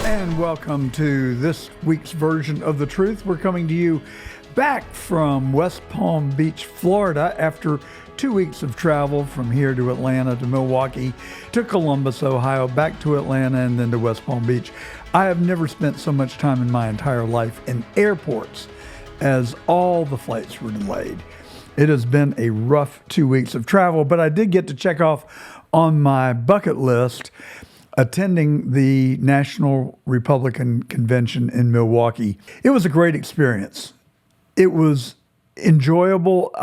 And welcome to this week's version of The Truth. We're coming to you back from West Palm Beach, Florida, after 2 weeks of travel from here to Atlanta to Milwaukee to Columbus, Ohio, back to Atlanta, and then to West Palm Beach. I have never spent so much time in my entire life in airports as all the flights were delayed. It has been a rough 2 weeks of travel, but I did get to check off on my bucket list attending the National Republican Convention in Milwaukee. It was a great experience. It was enjoyable.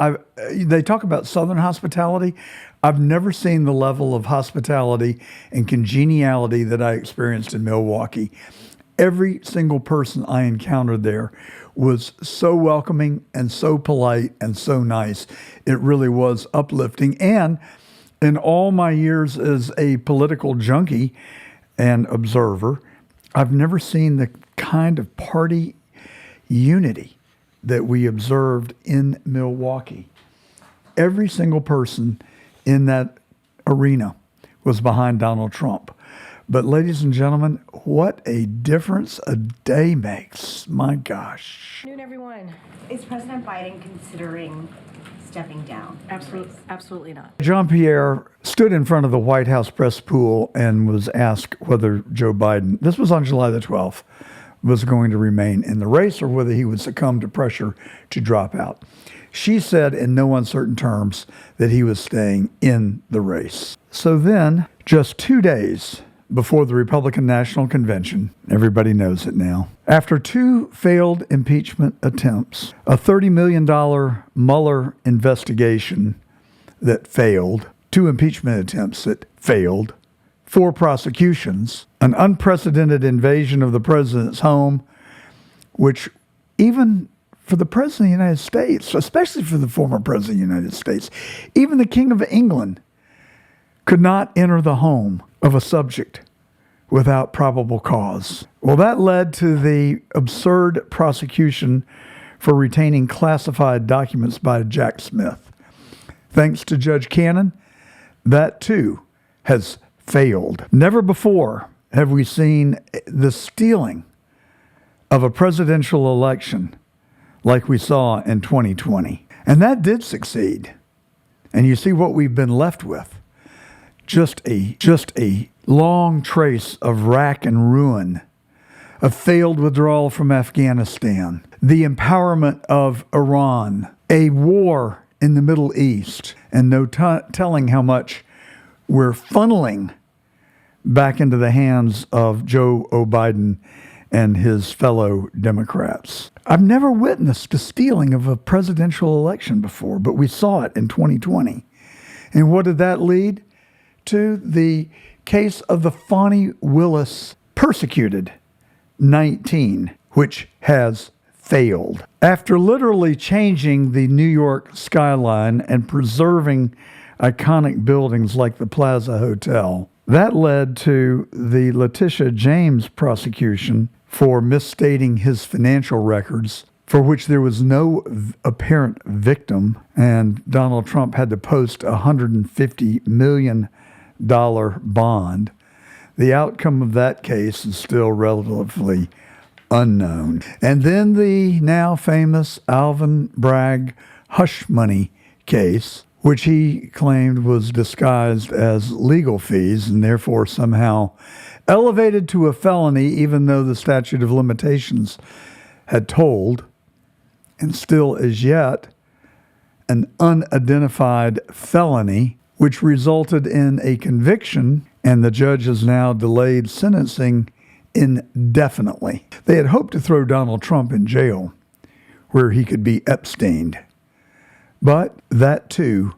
They talk about Southern hospitality. I've never seen the level of hospitality and congeniality that I experienced in Milwaukee. Every single person I encountered there was so welcoming and so polite and so nice. It really was uplifting. And in all my years as a political junkie and observer, I've never seen the kind of party unity that we observed in Milwaukee. Every single person in that arena was behind Donald Trump. But ladies and gentlemen, what a difference a day makes. My gosh. Good afternoon, everyone. Is President Biden considering stepping down? Absolutely not. Jean-Pierre stood in front of the White House press pool and was asked whether Joe Biden, this was on July the 12th, was going to remain in the race or whether he would succumb to pressure to drop out. She said in no uncertain terms that he was staying in the race. So then, just 2 days before the Republican National Convention, everybody knows it now, after 2 failed impeachment attempts, a $30 million Mueller investigation that failed, 2 impeachment attempts that failed, 4 prosecutions, an unprecedented invasion of the president's home, which even for the president of the United States, especially for the former president of the United States, even the King of England could not enter the home of a subject without probable cause. Well, that led to the absurd prosecution for retaining classified documents by Jack Smith. Thanks to Judge Cannon, that too has failed. Never before have we seen the stealing of a presidential election like we saw in 2020. And that did succeed. And you see what we've been left with. Just a long trace of rack and ruin, a failed withdrawal from Afghanistan, the empowerment of Iran, a war in the Middle East, and no telling how much we're funneling back into the hands of Joe Biden and his fellow Democrats. I've never witnessed the stealing of a presidential election before, but we saw it in 2020. And what did that lead to? The case of the Fani Willis persecuted 19, which has failed. After literally changing the New York skyline and preserving iconic buildings like the Plaza Hotel, that led to the Letitia James prosecution for misstating his financial records, for which there was no apparent victim, and Donald Trump had to post a $150 million bond. The outcome of that case is still relatively unknown. And then the now famous Alvin Bragg hush money case, which he claimed was disguised as legal fees and therefore somehow elevated to a felony, even though the statute of limitations had told, and still as yet an unidentified felony, which resulted in a conviction, and the judge has now delayed sentencing indefinitely. They had hoped to throw Donald Trump in jail where he could be Epsteined, but that too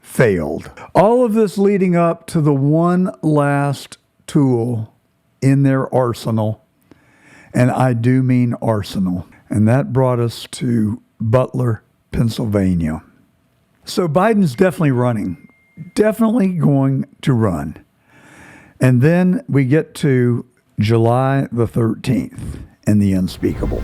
failed. All of this leading up to the one last tool in their arsenal, and I do mean arsenal, and that brought us to Butler, Pennsylvania. So Biden's definitely running, definitely going to run. And then we get to July the 13th and the unspeakable.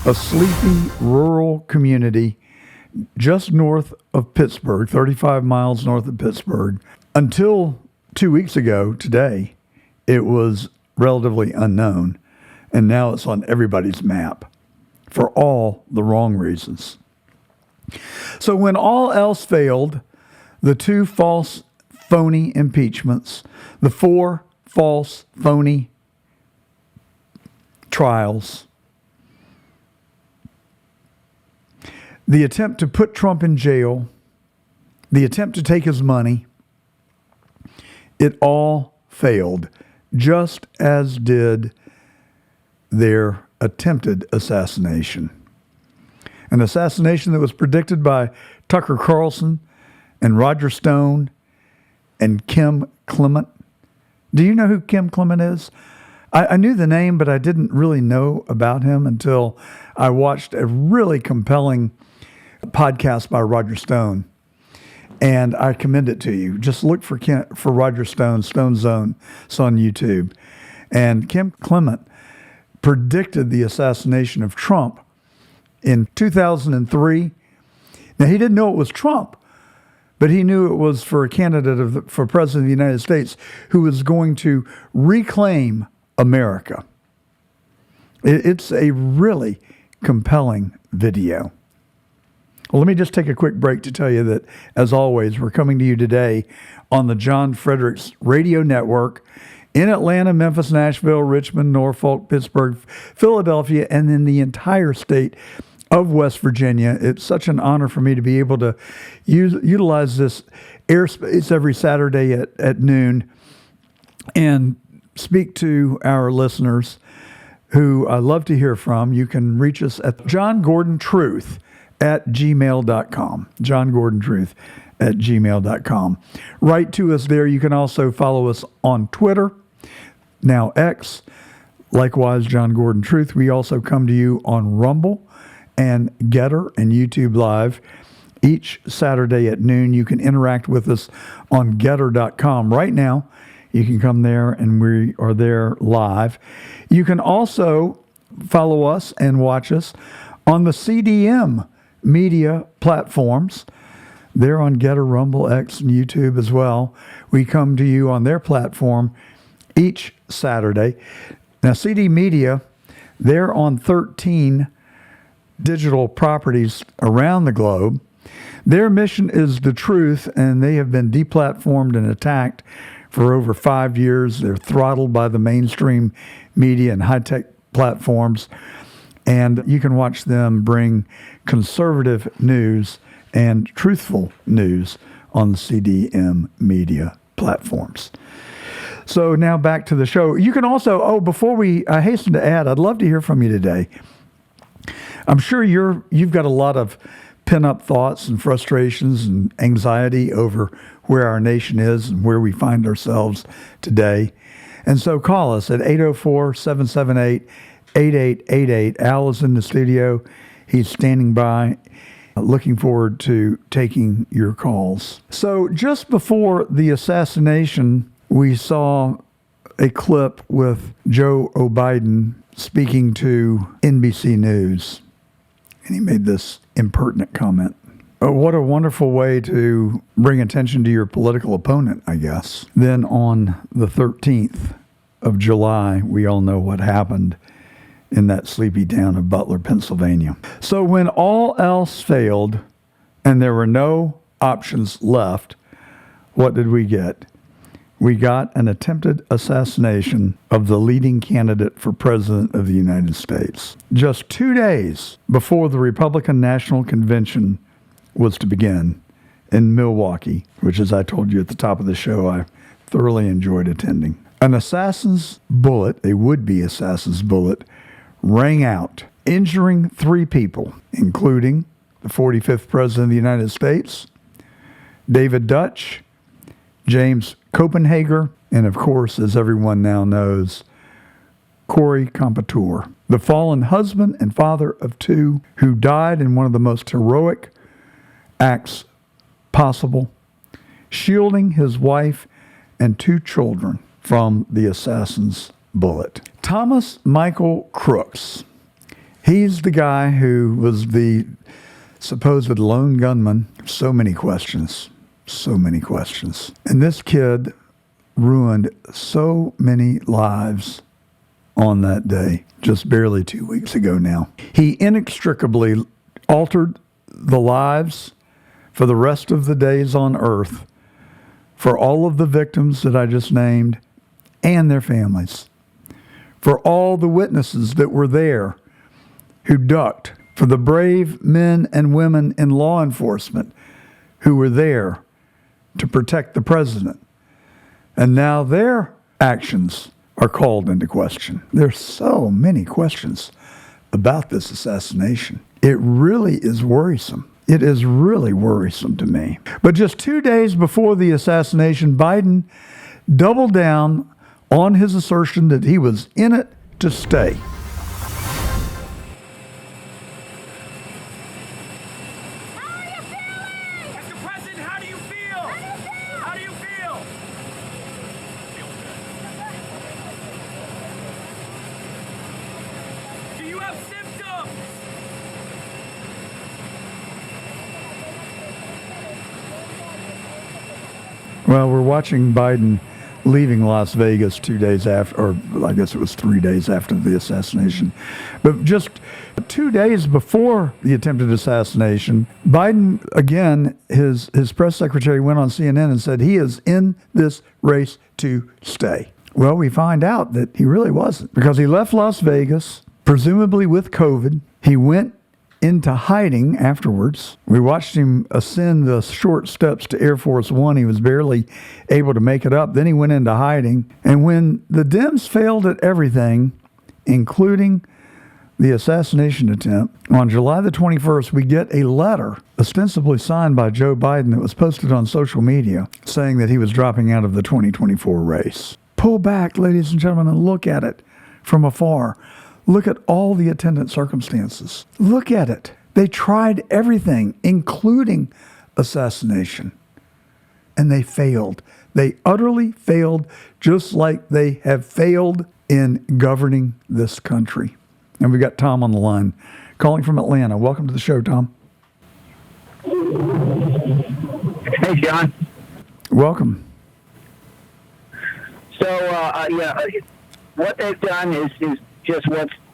a sleepy rural community just north of Pittsburgh, 35 miles north of Pittsburgh. Until 2 weeks ago today, it was relatively unknown, and now it's on everybody's map for all the wrong reasons. So when all else failed, the 2 false, phony impeachments, the 4 false, phony trials, the attempt to put Trump in jail, the attempt to take his money, it all failed, just as did their attempted assassination. An assassination that was predicted by Tucker Carlson and Roger Stone and Kim Clement. Do you know who Kim Clement is? I knew the name, but I didn't really know about him until I watched a really compelling podcast by Roger Stone. And I commend it to you. Just look for Roger Stone, Stone Zone. It's on YouTube. And Kim Clement predicted the assassination of Trump in 2003. Now, he didn't know it was Trump, but he knew it was for a candidate for president of the United States who was going to reclaim America. It's a really compelling video. Well, let me just take a quick break to tell you that, as always, we're coming to you today on the John Fredericks Radio Network in Atlanta, Memphis, Nashville, Richmond, Norfolk, Pittsburgh, Philadelphia, and in the entire state of West Virginia. It's such an honor for me to be able to utilize this airspace every Saturday at noon and speak to our listeners who I love to hear from. You can reach us at johngordontruth@gmail.com. johngordontruth@gmail.com. Write to us there. You can also follow us on Twitter, now X. Likewise, John Gordon Truth. We also come to you on Rumble and Getter and YouTube Live each Saturday at noon. You can interact with us on Getter.com. Right now, you can come there, and we are there live. You can also follow us and watch us on the CDM media platforms. They're on Getter, Rumble, X, and YouTube as well. We come to you on their platform each Saturday. Now, CD Media, they're on 13 digital properties around the globe. Their mission is the truth, and they have been deplatformed and attacked for over 5 years. They're throttled by the mainstream media and high-tech platforms, and you can watch them bring conservative news and truthful news on the CDM media platforms. So now back to the show. You can also, I hasten to add, I'd love to hear from you today. I'm sure you've got a lot of pent-up thoughts and frustrations and anxiety over where our nation is and where we find ourselves today. And so call us at 804-778-8888. Al is in the studio. He's standing by, looking forward to taking your calls. So just before the assassination, we saw a clip with Joe Biden speaking to NBC News, and he made this impertinent comment. What a wonderful way to bring attention to your political opponent, I guess. Then on the 13th of July, we all know what happened in that sleepy town of Butler, Pennsylvania. So when all else failed and there were no options left, what did we get? We got an attempted assassination of the leading candidate for president of the United States. Just 2 days before the Republican National Convention was to begin in Milwaukee, which, as I told you at the top of the show, I thoroughly enjoyed attending. An assassin's bullet, a would-be assassin's bullet, rang out, injuring 3 people, including the 45th President of the United States, David Dutch, James Copenhager, and of course, as everyone now knows, Corey Compouture, the fallen husband and father of 2 who died in one of the most heroic acts possible, shielding his wife and 2 children from the assassin's bullet. Thomas Michael Crooks, He's the guy who was the supposed lone gunman. So many questions. So many questions. And this kid ruined so many lives on that day, just barely 2 weeks ago now. He inextricably altered the lives for the rest of the days on earth for all of the victims that I just named and their families, for all the witnesses that were there who ducked, for the brave men and women in law enforcement who were there to protect the president. And now their actions are called into question. There's so many questions about this assassination. It really is worrisome. It is really worrisome to me. But just 2 days before the assassination, Biden doubled down on his assertion that he was in it to stay. Well, we're watching Biden leaving Las Vegas 2 days after, or I guess it was 3 days after the assassination. But just 2 days before the attempted assassination, Biden, again, his press secretary went on CNN and said he is in this race to stay. Well, we find out that he really wasn't, because he left Las Vegas, presumably with COVID. He went into hiding afterwards. We watched him ascend the short steps to Air Force One. He was barely able to make it up. Then he went into hiding. And when the Dems failed at everything, including the assassination attempt, on July the 21st, we get a letter ostensibly signed by Joe Biden that was posted on social media saying that he was dropping out of the 2024 race. Pull back, ladies and gentlemen, and look at it from afar. Look at all the attendant circumstances. Look at it. They tried everything, including assassination, and they failed. They utterly failed, just like they have failed in governing this country. And we got Tom on the line, calling from Atlanta. Welcome to the show, Tom. Hey, John. Welcome. So, what they've done is just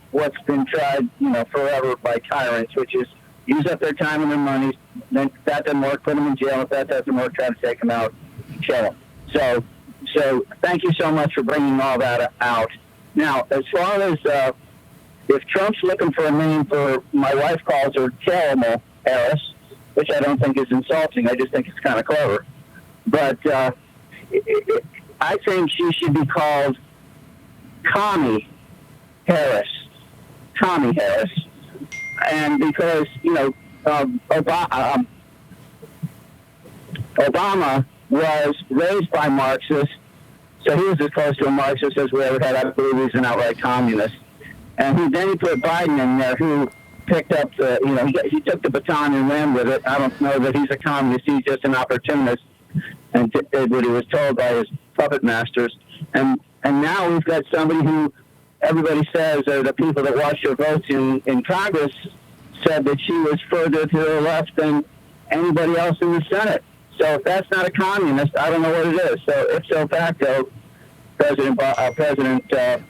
what's been tried, forever by tyrants, which is use up their time and their money. Then if that doesn't work, put them in jail. If that doesn't work, try to take them out, kill them. So thank you so much for bringing all that out. Now, as far as if Trump's looking for a name for, my wife calls her Caramel Harris, which I don't think is insulting. I just think it's kind of clever. But I think she should be called Tommy Harris, and because Obama was raised by Marxists, so he was as close to a Marxist as we ever had. I believe he's an outright communist, and then he put Biden in there, who picked up he took the baton and ran with it. I don't know that he's a communist; he's just an opportunist, and did what he was told by his puppet masters, and now we've got somebody who everybody says, or the people that watch her votes in Congress said that she was further to the left than anybody else in the Senate. So if that's not a communist, I don't know what it is. So ipso facto, President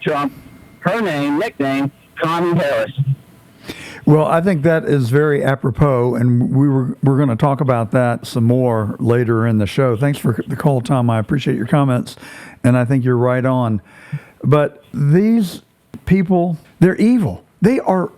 Trump, her nickname, Tommy Harris. Well, I think that is very apropos, and we're going to talk about that some more later in the show. Thanks for the call, Tom. I appreciate your comments, and I think you're right on. But these people, they're evil. They are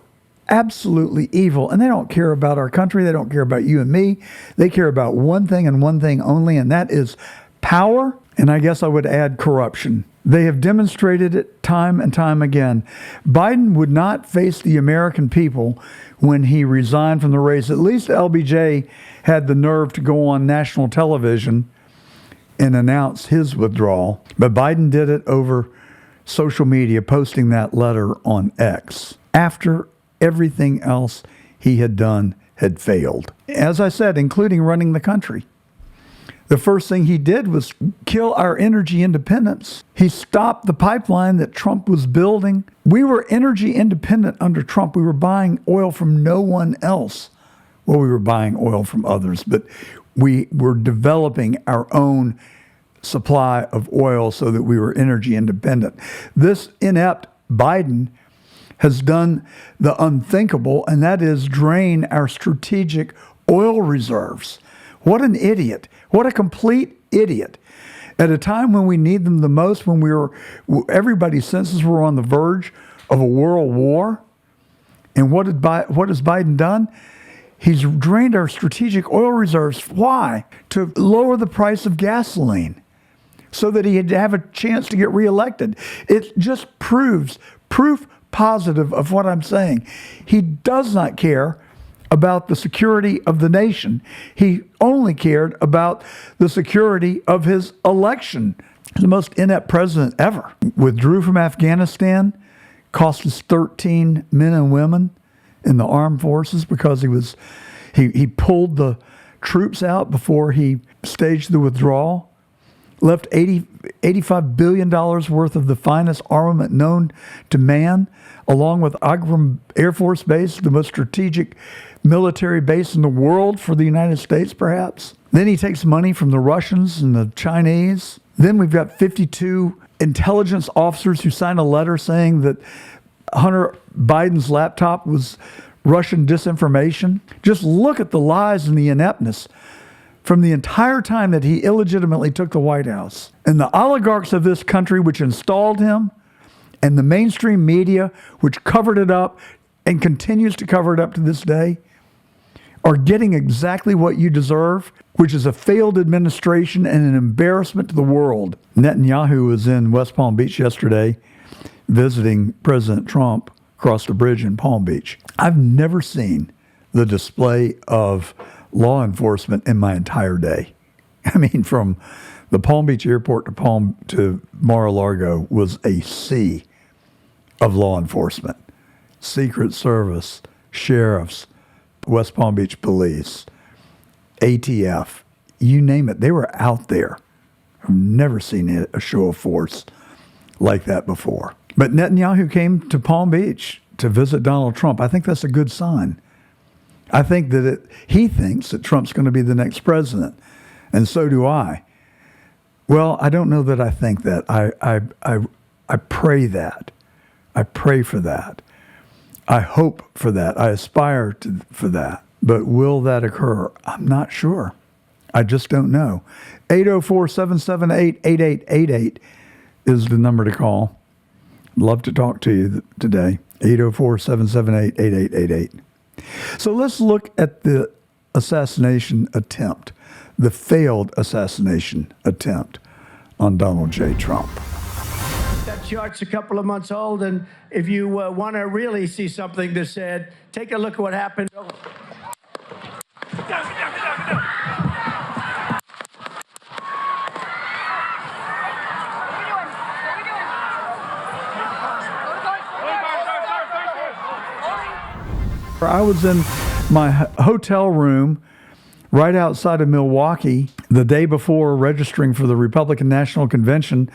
absolutely evil, and they don't care about our country. They don't care about you and me. They care about one thing and one thing only, and that is power, and I guess I would add corruption. They have demonstrated it time and time again. Biden would not face the American people when he resigned from the race. At least LBJ had the nerve to go on national television and announce his withdrawal. But Biden did it over social media, posting that letter on X after everything else he had done had failed. As I said, including running the country. The first thing he did was kill our energy independence. He stopped the pipeline that Trump was building. We were energy independent under Trump. We were buying oil from no one else. Well, we were buying oil from others, but we were developing our own supply of oil so that we were energy independent. This inept Biden has done the unthinkable, and that is drain our strategic oil reserves. What an idiot. What a complete idiot. At a time when we need them the most, when everybody's senses were on the verge of a world war. And what has Biden done? He's drained our strategic oil reserves. Why? To lower the price of gasoline so that he'd have a chance to get reelected. It just proves proof positive of what I'm saying. He does not care about the security of the nation. He only cared about the security of his election. The most inept president ever. Withdrew from Afghanistan, cost us 13 men and women in the armed forces because he pulled the troops out before he staged the withdrawal. Left $85 billion worth of the finest armament known to man, along with Agram Air Force Base, the most strategic military base in the world for the United States, perhaps. Then he takes money from the Russians and the Chinese. Then we've got 52 intelligence officers who signed a letter saying that Hunter Biden's laptop was Russian disinformation. Just look at the lies and the ineptness from the entire time that he illegitimately took the White House. And the oligarchs of this country, which installed him, and the mainstream media, which covered it up and continues to cover it up to this day, are getting exactly what you deserve, which is a failed administration and an embarrassment to the world. Netanyahu was in West Palm Beach yesterday visiting President Trump across the bridge in Palm Beach. I've never seen the display of law enforcement in my entire day. I mean, from the Palm Beach airport to Mar-a-Lago was a sea of law enforcement. Secret Service, sheriffs, West Palm Beach police, ATF, you name it. They were out there. I've never seen a show of force like that before. But Netanyahu came to Palm Beach to visit Donald Trump. I think that's a good sign. I think that he thinks that Trump's going to be the next president, and so do I. Well, I don't know that I think that. I pray that. I pray for that. I hope for that. I aspire for that. But will that occur? I'm not sure. I just don't know. 804-778-8888 is the number to call. Love to talk to you today. 804-778-8888. So let's look at the assassination attempt, the failed assassination attempt on Donald J. Trump. That chart's a couple of months old, and if you want to really see something that's said, take a look at what happened. I was in my hotel room right outside of Milwaukee the day before registering for the Republican National Convention,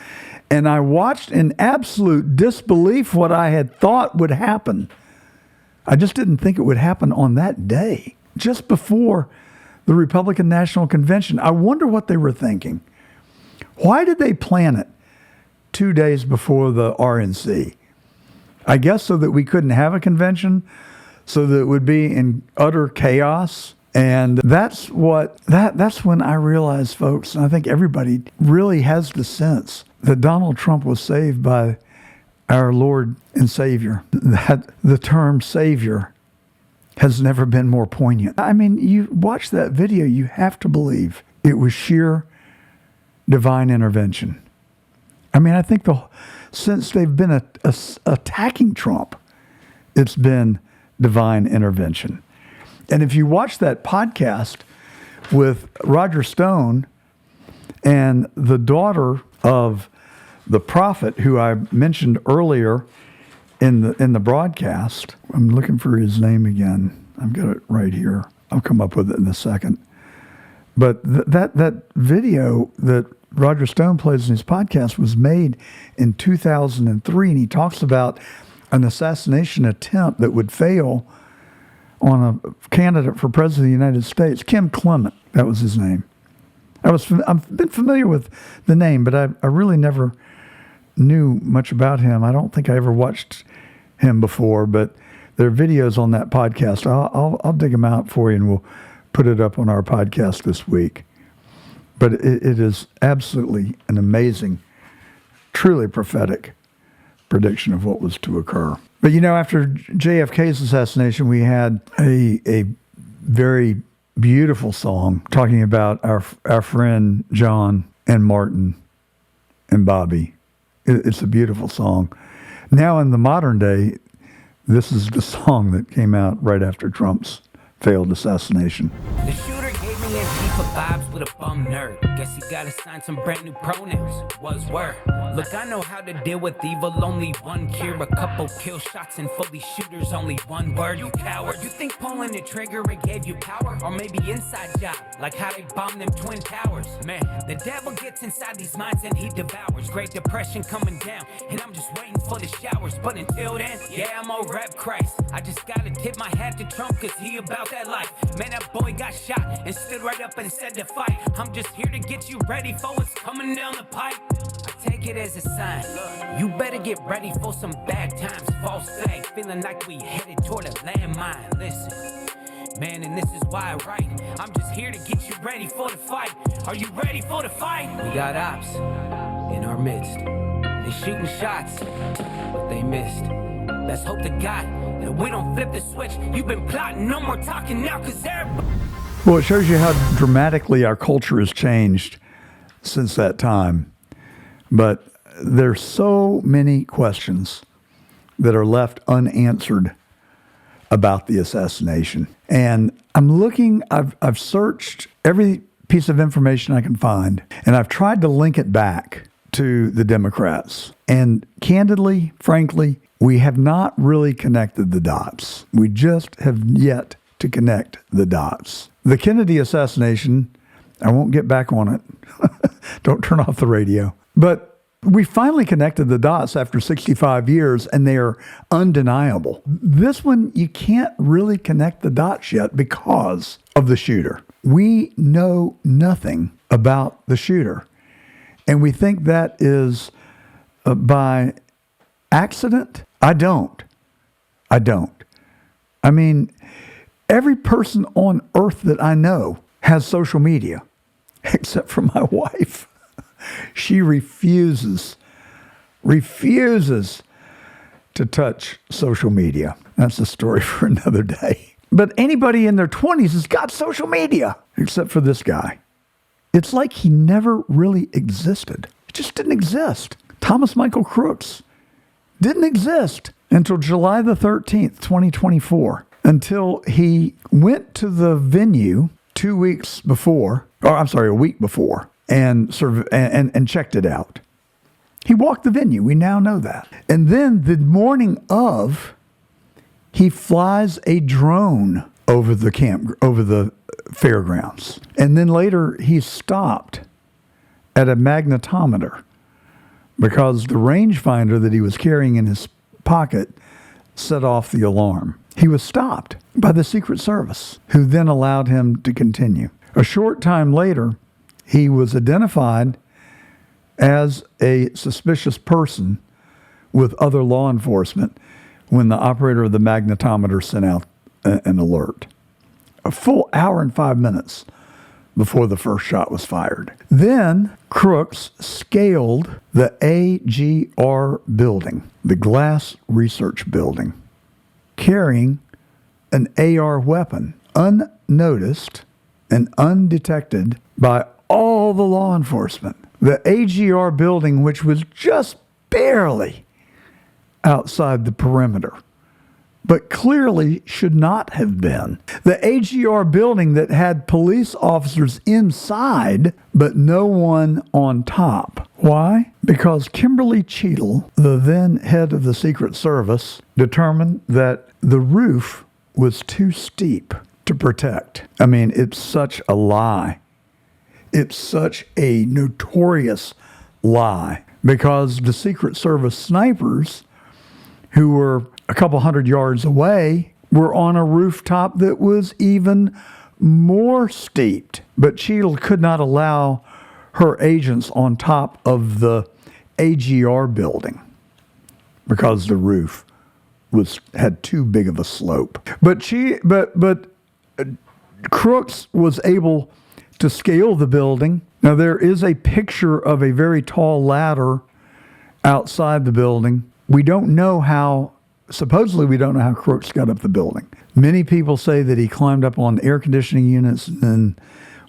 and I watched in absolute disbelief what I had thought would happen. I just didn't think it would happen on that day, just before the Republican National Convention. I wonder what they were thinking. Why did they plan it 2 days before the RNC? I guess so that we couldn't have a convention, so that it would be in utter chaos. And that's when I realized, folks, and I think everybody really has the sense that Donald Trump was saved by our Lord and Savior. That the term Savior has never been more poignant. I mean, you watch that video, you have to believe it was sheer divine intervention. I mean, I think since they've been attacking Trump, it's been divine intervention. And if you watch that podcast with Roger Stone and the daughter of the prophet who I mentioned earlier in the broadcast, I'm looking for his name again. I've got it right here. I'll come up with it in a second. But that video that Roger Stone plays in his podcast was made in 2003, and he talks about an assassination attempt that would fail on a candidate for president of the United States, Kim Clement. That was his name. I've been familiar with the name, but I really never knew much about him. I don't think I ever watched him before, but there are videos on that podcast. I'll dig them out for you, and we'll put it up on our podcast this week. But it is absolutely an amazing, truly prophetic prediction of what was to occur. But after JFK's assassination, we had a very beautiful song talking about our friend John and Martin and Bobby. It's a beautiful song. Now in the modern day, this is the song that came out right after Trump's failed assassination. The shooter gave me Antifa vibes with a bum nerd. Guess he gotta sign some brand new pronouns. Was word. Look, I know how to deal with evil. Only one cure, a couple kill shots, and for these shooters, only one word. You coward. You think pulling the trigger it gave you power? Or maybe inside job, like how they bombed them Twin Towers. Man, the devil gets inside these minds and he devours. Great Depression coming down, and I'm just waiting for the showers. But until then, yeah, I'm gonna rep Christ. I just gotta tip my hat to Trump, cause he about that life. Man, that boy got shot and stood right up and said to fight. I'm just here to get you ready for what's coming down the pipe. I take it as a sign. You better get ready for some bad times. False flag, feeling like we headed toward a landmine. Listen, man, and this is why I write. I'm just here to get you ready for the fight. Are you ready for the fight? We got ops in our midst. They shooting shots, but they missed. Let's hope to God that we don't flip the switch. You've been plotting, no more talking now, cause everybody... Well, it shows you how dramatically our culture has changed since that time. But there's so many questions that are left unanswered about the assassination. And I've searched every piece of information I can find, and I've tried to link it back to the Democrats. And candidly, frankly, we have not really connected the dots. We just have yet to connect the dots. The Kennedy assassination, I won't get back on it. Don't turn off the radio. But we finally connected the dots after 65 years, and they are undeniable. This one, you can't really connect the dots yet because of the shooter. We know nothing about the shooter. And we think that is by accident. I don't. I mean, every person on earth that I know has social media, except for my wife. She refuses to touch social media. That's a story for another day. But anybody in their 20s has got social media, except for this guy. It's like he never really existed. He just didn't exist. Thomas Michael Crooks didn't exist until July the 13th, 2024, until he went to the venue a week before, and checked it out. He walked the venue. We now know that. And then the morning of, he flies a drone over the fairgrounds. And then later he stopped at a magnetometer because the rangefinder that he was carrying in his pocket set off the alarm. He was stopped by the Secret Service, who then allowed him to continue. A short time later, he was identified as a suspicious person with other law enforcement when the operator of the magnetometer sent out an alert. A full hour and 5 minutes before the first shot was fired. Then Crooks scaled the AGR building, the Glass Research Building, carrying an AR weapon, unnoticed and undetected by all the law enforcement. The AGR building, which was just barely outside the perimeter, but clearly should not have been. The AGR building that had police officers inside, but no one on top. Why? Because Kimberly Cheadle, the then head of the Secret Service, determined that the roof was too steep to protect. I mean, it's such a lie it's such a notorious lie because the Secret Service snipers who were a couple hundred yards away were on a rooftop that was even more steeped. But Cheadle could not allow her agents on top of the AGR building because the roof had too big of a slope. But Crooks was able to scale the building. Now there is a picture of a very tall ladder outside the building. Supposedly we don't know how Crooks got up the building. Many people say that he climbed up on air conditioning units and then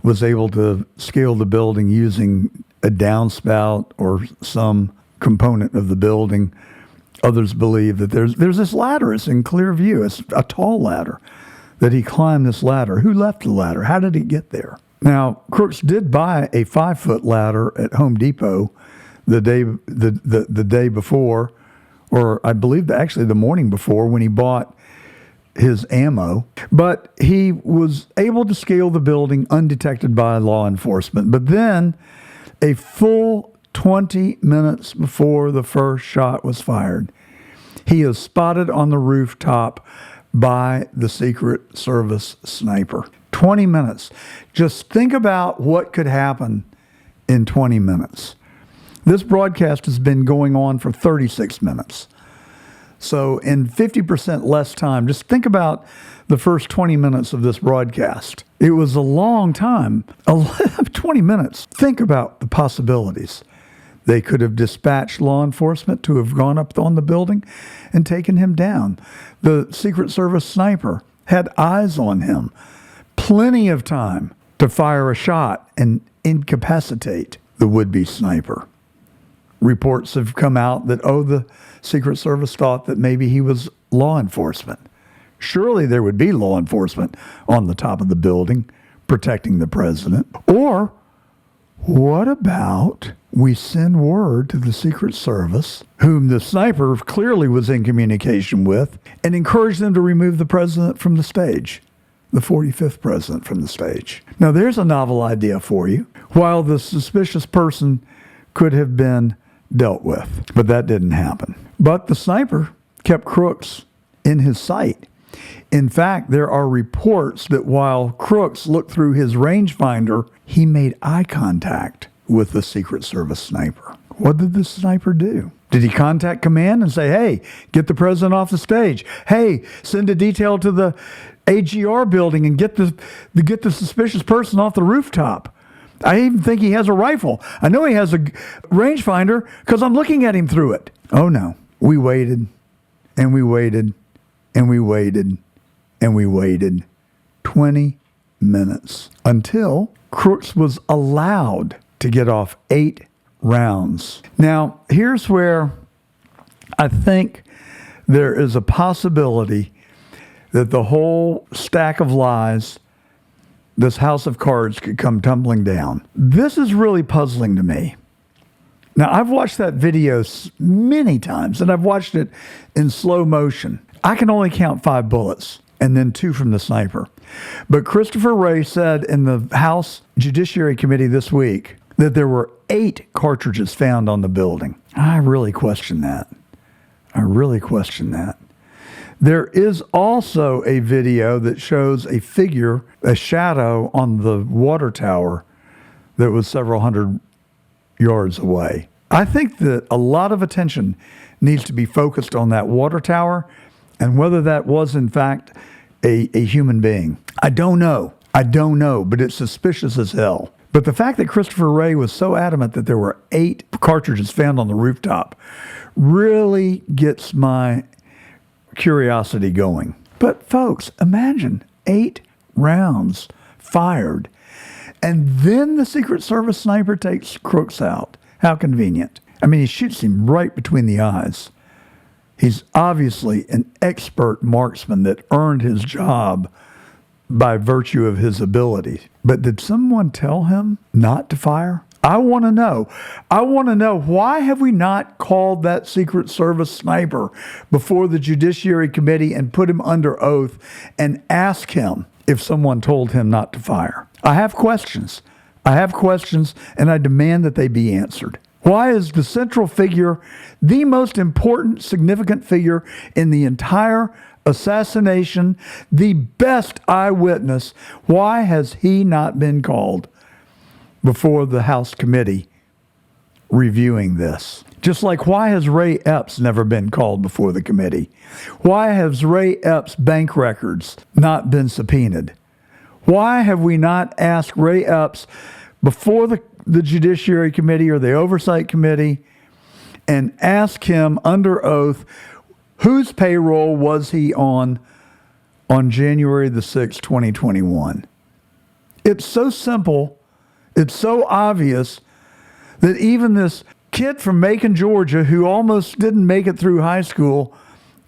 was able to scale the building using a downspout or some component of the building. Others believe that there's this ladder. It's in clear view. It's a tall ladder that he climbed this ladder. Who left the ladder? How did he get there? Now, Crooks did buy a 5-foot ladder at Home Depot the day before, or I believe actually the morning before when he bought his ammo. But he was able to scale the building undetected by law enforcement. But then a full 20 minutes before the first shot was fired, he is spotted on the rooftop by the Secret Service sniper. 20 minutes. Just think about what could happen in 20 minutes. This broadcast has been going on for 36 minutes. So in 50% less time, just think about the first 20 minutes of this broadcast. It was a long time, 20 minutes. Think about the possibilities. They could have dispatched law enforcement to have gone up on the building and taken him down. The Secret Service sniper had eyes on him. Plenty of time to fire a shot and incapacitate the would-be sniper. Reports have come out that, the Secret Service thought that maybe he was law enforcement. Surely there would be law enforcement on the top of the building protecting the president. Or what about we send word to the Secret Service, whom the sniper clearly was in communication with, and encourage them to remove the president from the stage, the 45th president from the stage. Now there's a novel idea for you. While the suspicious person could have been dealt with, but that didn't happen. But the sniper kept Crooks in his sight. In fact, there are reports that while Crooks looked through his rangefinder, he made eye contact with the Secret Service sniper. What did the sniper do? Did he contact command and say, hey, get the president off the stage? Hey, send a detail to the AGR building and get the suspicious person off the rooftop? I even think he has a rifle. I know he has a rangefinder because I'm looking at him through it. Oh no. We waited and we waited and we waited and we waited 20 minutes until Crooks was allowed to get off 8 rounds. Now, here's where I think there is a possibility that the whole stack of lies, this house of cards, could come tumbling down. This is really puzzling to me. Now, I've watched that video many times, and I've watched it in slow motion. I can only count 5 bullets, and then 2 from the sniper. But Christopher Wray said in the House Judiciary Committee this week that there were 8 cartridges found on the building. I really question that. There is also a video that shows a figure, a shadow on the water tower that was several hundred yards away. I think that a lot of attention needs to be focused on that water tower and whether that was in fact a human being. I don't know, but it's suspicious as hell. But the fact that Christopher Wray was so adamant that there were 8 cartridges found on the rooftop really gets my curiosity going. But folks, imagine 8 rounds fired, and then the Secret Service sniper takes Crooks out. How convenient. I mean, he shoots him right between the eyes. He's obviously an expert marksman that earned his job by virtue of his ability. But did someone tell him not to fire? I want to know. Why have we not called that Secret Service sniper before the Judiciary Committee and put him under oath and ask him if someone told him not to fire? I have questions. I have questions, and I demand that they be answered. Why is the central figure the most important, significant figure in the entire assassination, the best eyewitness? Why has he not been called before the House committee reviewing this? Just like, why has Ray Epps never been called before the committee? Why has Ray Epps' bank records not been subpoenaed? Why have we not asked Ray Epps before the Judiciary Committee or the Oversight Committee and ask him under oath whose payroll was he on January the 6th, 2021? It's so simple. It's so obvious that even this kid from Macon, Georgia, who almost didn't make it through high school,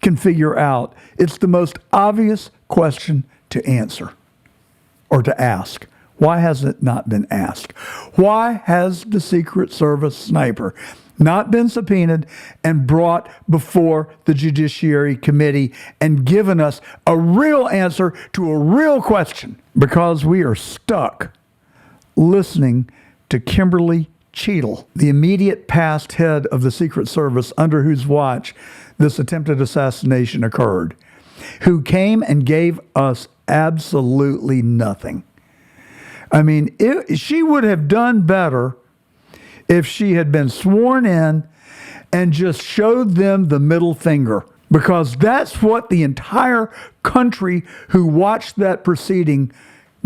can figure out. It's the most obvious question to answer or to ask. Why has it not been asked? Why has the Secret Service sniper not been subpoenaed and brought before the Judiciary Committee and given us a real answer to a real question? Because we are stuck listening to Kimberly Cheadle, the immediate past head of the Secret Service under whose watch this attempted assassination occurred, who came and gave us absolutely nothing. I mean, she would have done better if she had been sworn in and just showed them the middle finger, because that's what the entire country who watched that proceeding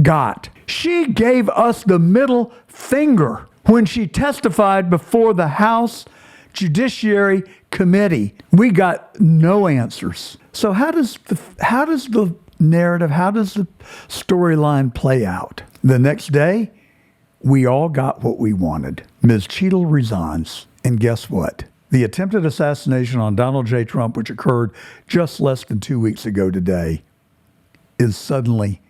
got. She gave us the middle finger when she testified before the House Judiciary Committee. We got no answers. So how does the narrative, how does the storyline play out? The next day, we all got what we wanted. Ms. Cheadle resigns. And guess what? The attempted assassination on Donald J. Trump, which occurred just less than 2 weeks ago today, is suddenly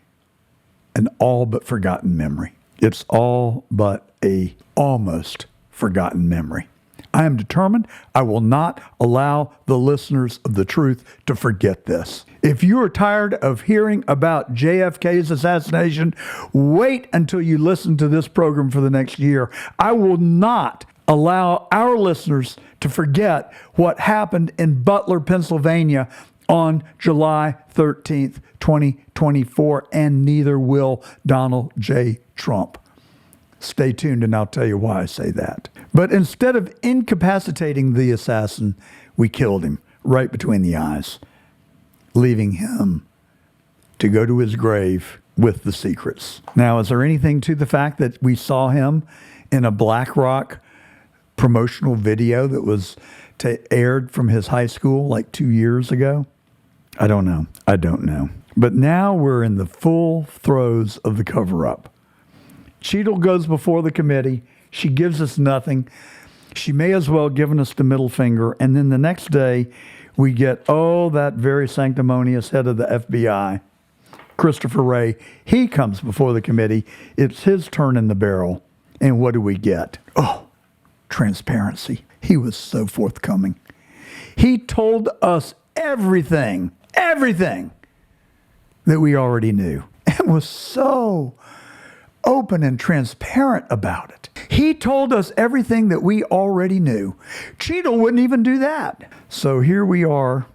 an all but forgotten memory. It's all but a almost forgotten memory. I am determined I will not allow the listeners of The Truth to forget this. If you are tired of hearing about JFK's assassination, wait until you listen to this program for the next year. I will not allow our listeners to forget what happened in Butler, Pennsylvania on July 13th, 2024, and neither will Donald J. Trump. Stay tuned and I'll tell you why I say that. But instead of incapacitating the assassin, we killed him right between the eyes, leaving him to go to his grave with the secrets. Now, is there anything to the fact that we saw him in a BlackRock promotional video that was aired from his high school like 2 years ago? I don't know. But now we're in the full throes of the cover-up. Cheadle goes before the committee. She gives us nothing. She may as well have given us the middle finger. And then the next day, we get, that very sanctimonious head of the FBI, Christopher Wray. He comes before the committee. It's his turn in the barrel. And what do we get? Transparency. He was so forthcoming. He told us everything that we already knew, and was so open and transparent about it. He told us everything that we already knew. Cheadle wouldn't even do that. So here we are,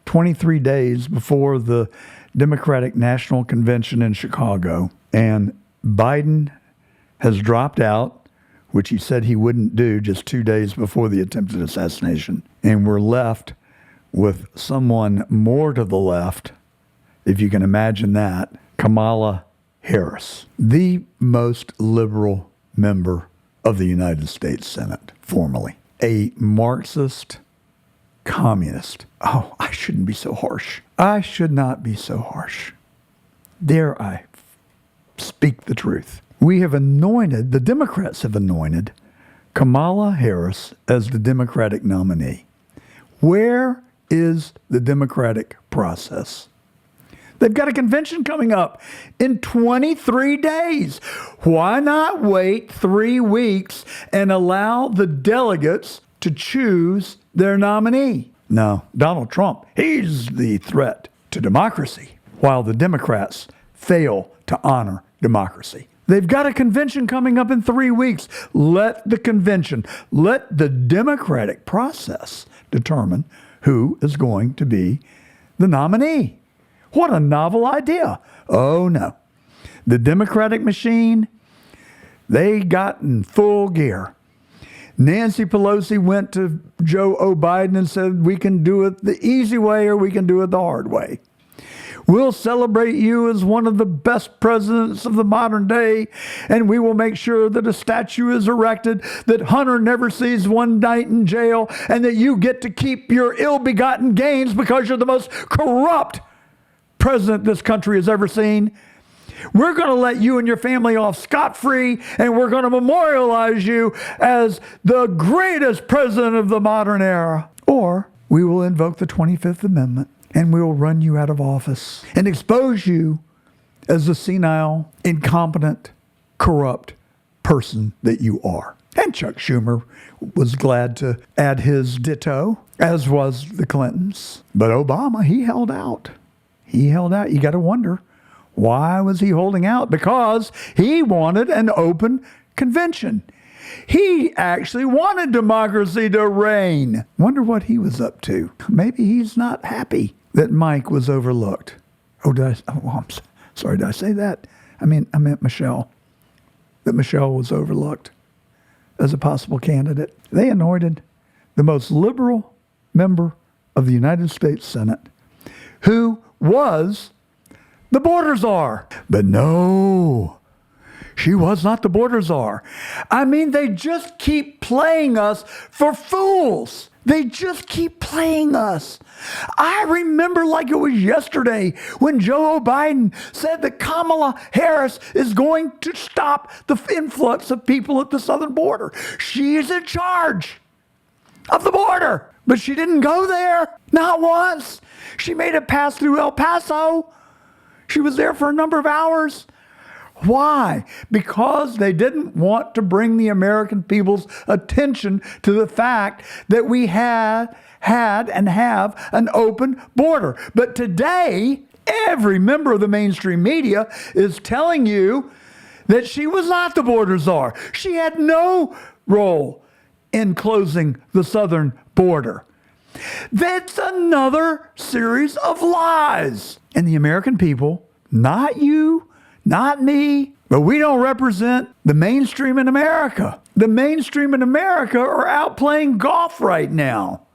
23 days before the Democratic National Convention in Chicago, and Biden has dropped out, which he said he wouldn't do just 2 days before the attempted assassination. And we're left with someone more to the left, if you can imagine that, Kamala Harris, the most liberal member of the United States Senate, formerly. A Marxist communist. I shouldn't be so harsh. I should not be so harsh. Dare I speak the truth? The Democrats have anointed Kamala Harris as the Democratic nominee. Where is the democratic process? They've got a convention coming up in 23 days. Why not wait 3 weeks and allow the delegates to choose their nominee? No, Donald Trump, he's the threat to democracy, while the Democrats fail to honor democracy. They've got a convention coming up in 3 weeks. Let the convention, let the democratic process determine who is going to be the nominee. What a novel idea. Oh, no. The Democratic machine, they got in full gear. Nancy Pelosi went to Joe Biden and said, we can do it the easy way or we can do it the hard way. We'll celebrate you as one of the best presidents of the modern day, and we will make sure that a statue is erected, that Hunter never sees one night in jail, and that you get to keep your ill-begotten gains because you're the most corrupt president this country has ever seen. We're going to let you and your family off scot-free, and we're going to memorialize you as the greatest president of the modern era. Or we will invoke the 25th Amendment, and we will run you out of office and expose you as the senile, incompetent, corrupt person that you are. And Chuck Schumer was glad to add his ditto, as was the Clintons. But Obama, he held out. He held out. You got to wonder, why was he holding out? Because he wanted an open convention. He actually wanted democracy to reign. Wonder what he was up to. Maybe he's not happy that Mike was overlooked. I'm sorry, did I say that? I meant Michelle. That Michelle was overlooked as a possible candidate. They anointed the most liberal member of the United States Senate, who was the border czar. But no, she was not the border czar. I mean, they just keep playing us for fools. They just keep playing us. I remember like it was yesterday when Joe Biden said that Kamala Harris is going to stop the influx of people at the southern border. She is in charge of the border, but she didn't go there, not once. She made it pass through El Paso. She was there for a number of hours. Why? Because they didn't want to bring the American people's attention to the fact that we had and have an open border. But today, every member of the mainstream media is telling you that she was not the border czar. She had no role in closing the southern border. That's another series of lies. And the American people, not you, not me, but we don't represent the mainstream in America. The mainstream in America are out playing golf right now.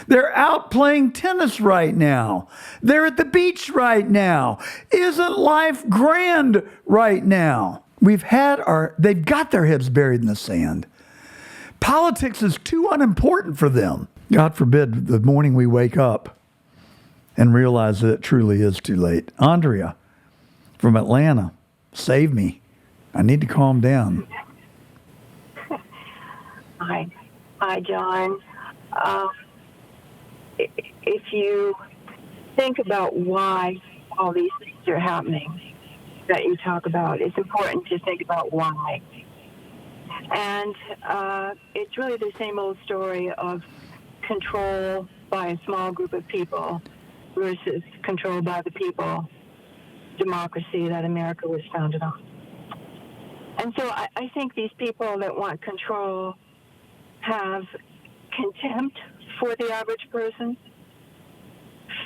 They're out playing tennis right now. They're at the beach right now. Isn't life grand right now? They've got their heads buried in the sand. Politics is too unimportant for them. God forbid the morning we wake up and realize that it truly is too late. Andrea from Atlanta, save me. I need to calm down. Hi, John. If you think about why all these things are happening that you talk about, it's important to think about why. And it's really the same old story of control by a small group of people versus control by the people democracy that America was founded on. And so I think these people that want control have contempt for the average person,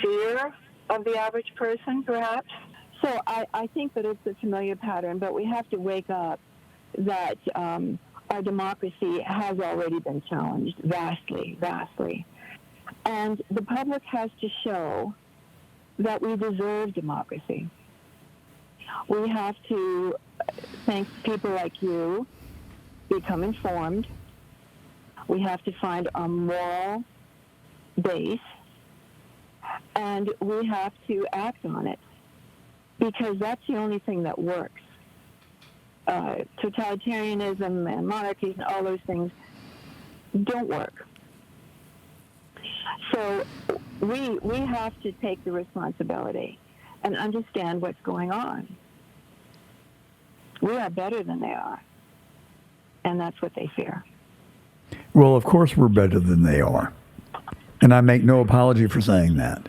fear of the average person, perhaps. So I think that it's a familiar pattern, but we have to wake up that our democracy has already been challenged vastly, vastly. And the public has to show that we deserve democracy. We have to, thanks to people like you, become informed. We have to find a moral base, and we have to act on it, because that's the only thing that works. Totalitarianism and monarchies and all those things don't work. So we have to take the responsibility and understand what's going on. We are better than they are, and that's what they fear. Well, of course we're better than they are. And I make no apology for saying that.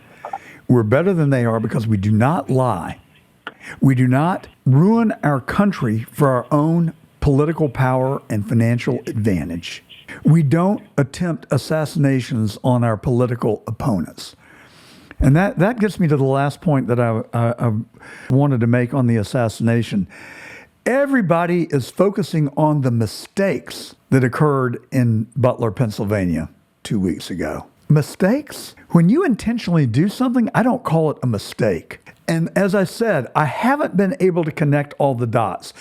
We're better than they are because we do not lie. We do not ruin our country for our own political power and financial advantage. We don't attempt assassinations on our political opponents. And that gets me to the last point that I wanted to make on the assassination. Everybody is focusing on the mistakes that occurred in Butler, Pennsylvania 2 weeks ago. Mistakes? When you intentionally do something, I don't call it a mistake. And as I said, I haven't been able to connect all the dots.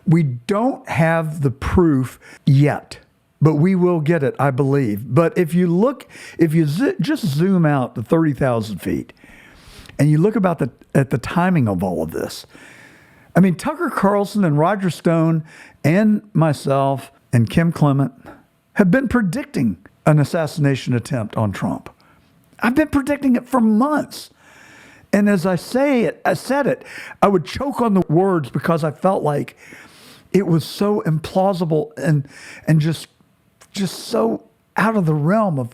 We don't have the proof yet, but we will get it, I believe. But if you just zoom out to 30,000 feet and you look at the timing of all of this, I mean, Tucker Carlson and Roger Stone and myself and Kim Clement have been predicting an assassination attempt on Trump. I've been predicting it for months. And as I said it, I would choke on the words because I felt like it was so implausible and just so out of the realm of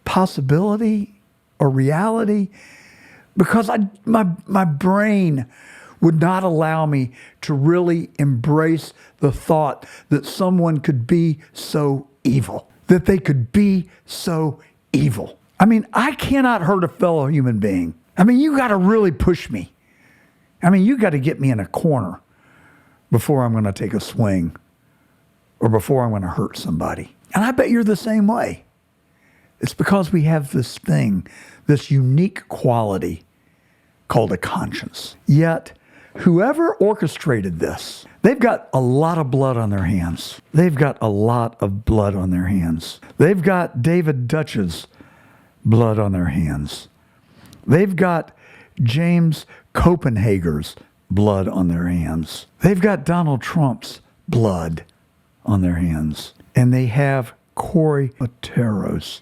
possibility or reality, because my brain would not allow me to really embrace the thought that someone could be so evil, that they could be so evil. I mean, I cannot hurt a fellow human being. I mean, you got to really push me. I mean, you got to get me in a corner before I'm going to take a swing or before I'm going to hurt somebody. And I bet you're the same way. It's because we have this thing, this unique quality called a conscience. Yet, whoever orchestrated this, they've got a lot of blood on their hands. They've got a lot of blood on their hands. They've got David Dutch's blood on their hands. They've got James Copenhager's blood on their hands. They've got Donald Trump's blood on their hands. And they have Cory Matero's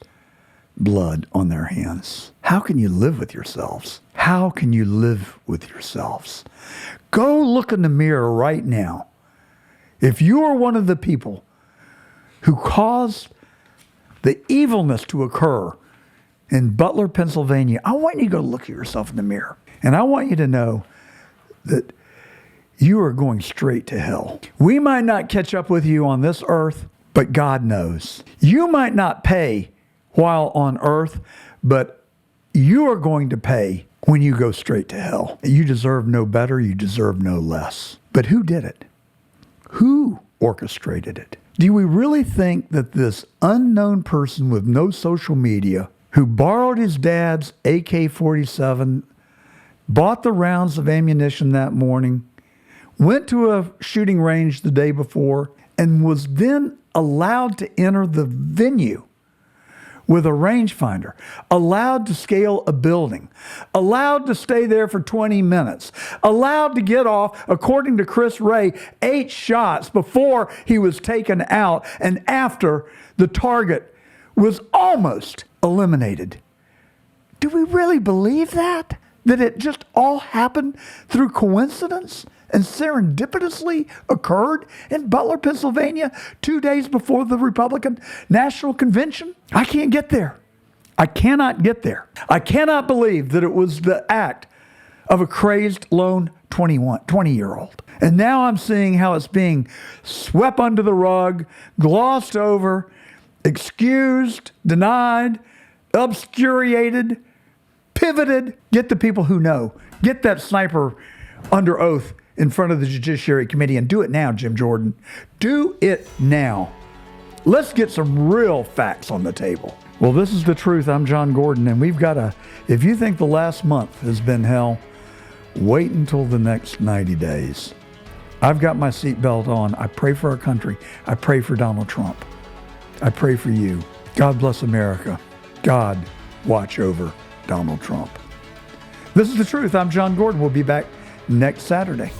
blood on their hands. How can you live with yourselves? How can you live with yourselves? Go look in the mirror right now. If you are one of the people who caused the evilness to occur in Butler, Pennsylvania, I want you to go look at yourself in the mirror. And I want you to know that you are going straight to hell. We might not catch up with you on this earth, but God knows. You might not pay while on earth, but you are going to pay when you go straight to hell. You deserve no better. You deserve no less. But who did it? Who orchestrated it? Do we really think that this unknown person with no social media, who borrowed his dad's AK-47, bought the rounds of ammunition that morning, went to a shooting range the day before, and was then allowed to enter the venue with a rangefinder, allowed to scale a building, allowed to stay there for 20 minutes, allowed to get off, according to Chris Wray, 8 shots before he was taken out and after the target was almost eliminated? Do we really believe that? That it just all happened through coincidence and serendipitously occurred in Butler, Pennsylvania 2 days before the Republican National Convention? I can't get there. I cannot get there. I cannot believe that it was the act of a crazed lone 20-year-old. And now I'm seeing how it's being swept under the rug, glossed over, excused, denied, obscurated, pivoted. Get the people who know. Get that sniper under oath in front of the Judiciary Committee, and do it now, Jim Jordan. Do it now. Let's get some real facts on the table. Well, this is The Truth. I'm John Gordon, and if you think the last month has been hell, wait until the next 90 days. I've got my seatbelt on. I pray for our country. I pray for Donald Trump. I pray for you. God bless America. God watch over Donald Trump. This is The Truth. I'm John Gordon. We'll be back next Saturday.